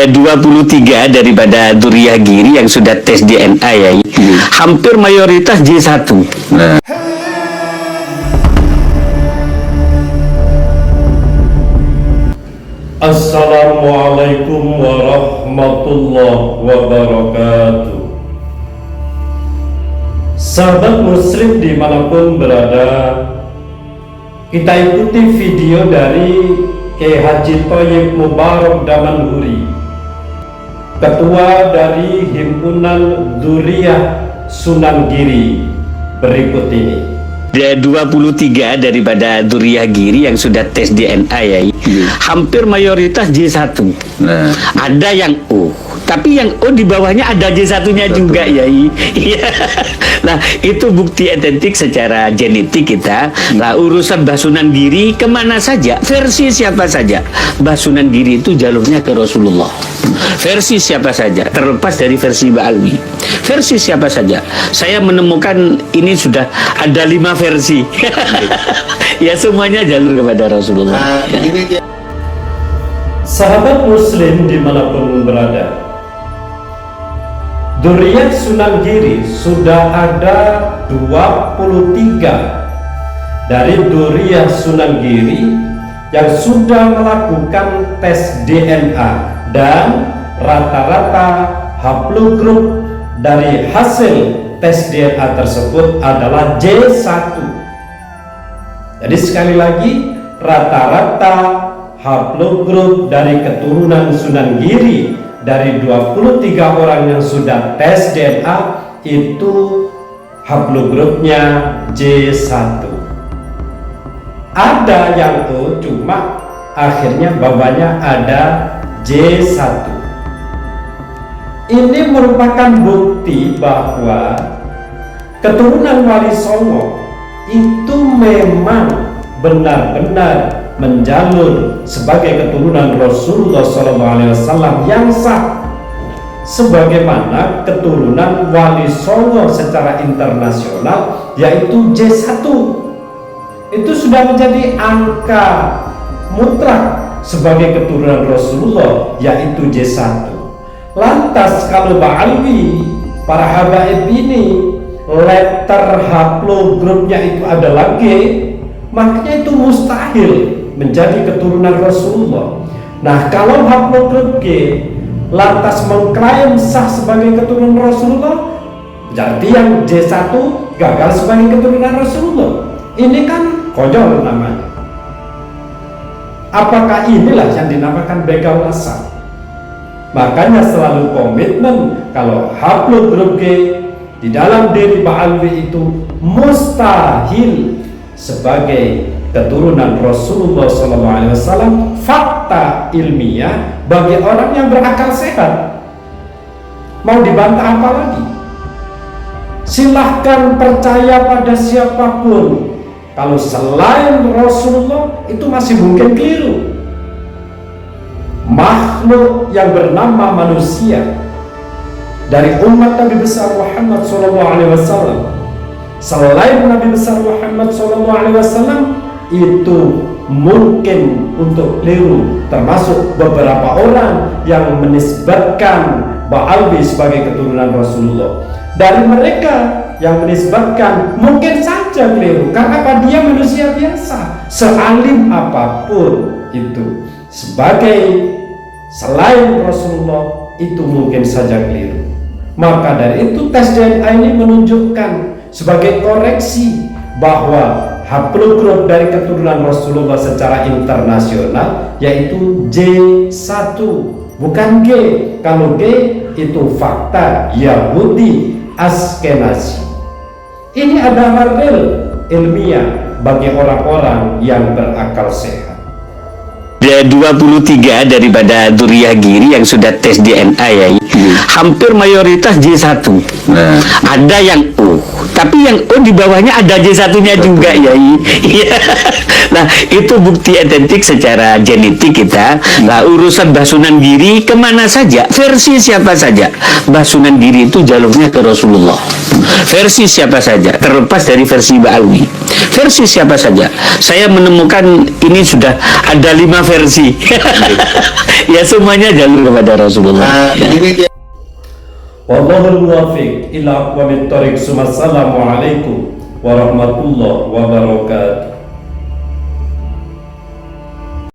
23 daripada Duriyah Giri yang sudah tes DNA ya. Hampir mayoritas J1. Nah. Assalamualaikum warahmatullahi wabarakatuh. Sahabat muslim dimanapun berada, kita ikuti video dari Kiai Haji Thayyib Mubarak Damanhuri, Ketua dari Himpunan Duriyah Sunan Giri, berikut ini. 23 daripada Duriyah Giri yang sudah tes DNA ya. Hampir mayoritas J1. Nah. Ada yang O, tapi yang O di bawahnya ada J1-nya juga ya. Nah, itu bukti identik secara genetik kita. Nah, urusan Basunan Giri kemana saja, versi siapa saja, Basunan Giri itu jalurnya ke Rasulullah. Versi siapa saja, terlepas dari versi Mbak Alwi, versi siapa saja. Saya menemukan ini sudah ada 5 versi. Ya, semuanya jalur kepada Rasulullah. Sahabat muslim dimanapun berada, Duriyah Sunan Giri sudah ada 23 dari Duriyah Sunan Giri yang sudah melakukan tes DNA, dan rata-rata haplogrup dari hasil tes DNA tersebut adalah J1. Jadi sekali lagi, rata-rata haplogrup dari keturunan Sunan Giri dari 23 orang yang sudah tes DNA itu haplogrupnya J1. Ada yang O, cuma akhirnya bawahnya ada J1. Ini merupakan bukti bahwa keturunan Wali Songo itu memang benar-benar menjalur sebagai keturunan Rasulullah SAW yang sah, sebagaimana keturunan Wali Songo secara internasional yaitu J1. Itu sudah menjadi angka mutlak sebagai keturunan Rasulullah yaitu J1. Lantas kalau Mbak Alwi, para habaib ini letter haplogrupnya itu adalah G, makanya itu mustahil menjadi keturunan Rasulullah. Nah, kalau haplogrup G lantas mengklaim sah sebagai keturunan Rasulullah, berarti yang J1 gagal sebagai keturunan Rasulullah. Ini kan konyol namanya. Apakah inilah yang dinamakan begal asal? Makanya selalu komitmen kalau haplogrup G di dalam diri Mbak Alwi itu mustahil sebagai keturunan Rasulullah SAW. Fakta ilmiah bagi orang yang berakal sehat. Mau dibantah apa lagi? Silahkan percaya pada siapapun, kalau selain Rasulullah itu masih mungkin keliru. Makhluk yang bernama manusia dari umat Nabi besar Muhammad SAW, selain Nabi besar Muhammad SAW, itu mungkin untuk keliru, termasuk beberapa orang yang menisbatkan Mbak Alwi sebagai keturunan Rasulullah. Dari mereka yang menisbatkan mungkin saja keliru, karena dia manusia biasa, sealim apapun itu, sebagai selain Rasulullah itu mungkin saja keliru. Maka dari itu tes DNA ini menunjukkan sebagai koreksi bahwa haplogrup dari keturunan Rasulullah secara internasional yaitu J1, bukan G. Kalau G itu fakta Yahudi Askenazi. Ini adalah real ilmiah bagi orang-orang yang berakal sehat. 23 daripada Duriyah Giri yang sudah tes DNA ya. Hampir mayoritas J1. Nah. Ada yang O, tapi yang O di bawahnya ada J1-nya juga ya. Nah, itu bukti identik secara genetik kita. Nah, urusan Basunan Giri kemana saja, versi siapa saja, Basunan Giri itu jalurnya ke Rasulullah. Versi siapa saja, terlepas dari versi Mbak Alwi, versi siapa saja. Saya menemukan ini sudah ada 5 versi. Ya semuanya jalur kepada Rasulullah. Ini dia. Wallahul muwaffiq ila aqwamit thoriq. Assalamualaikum warahmatullahi wabarakatuh.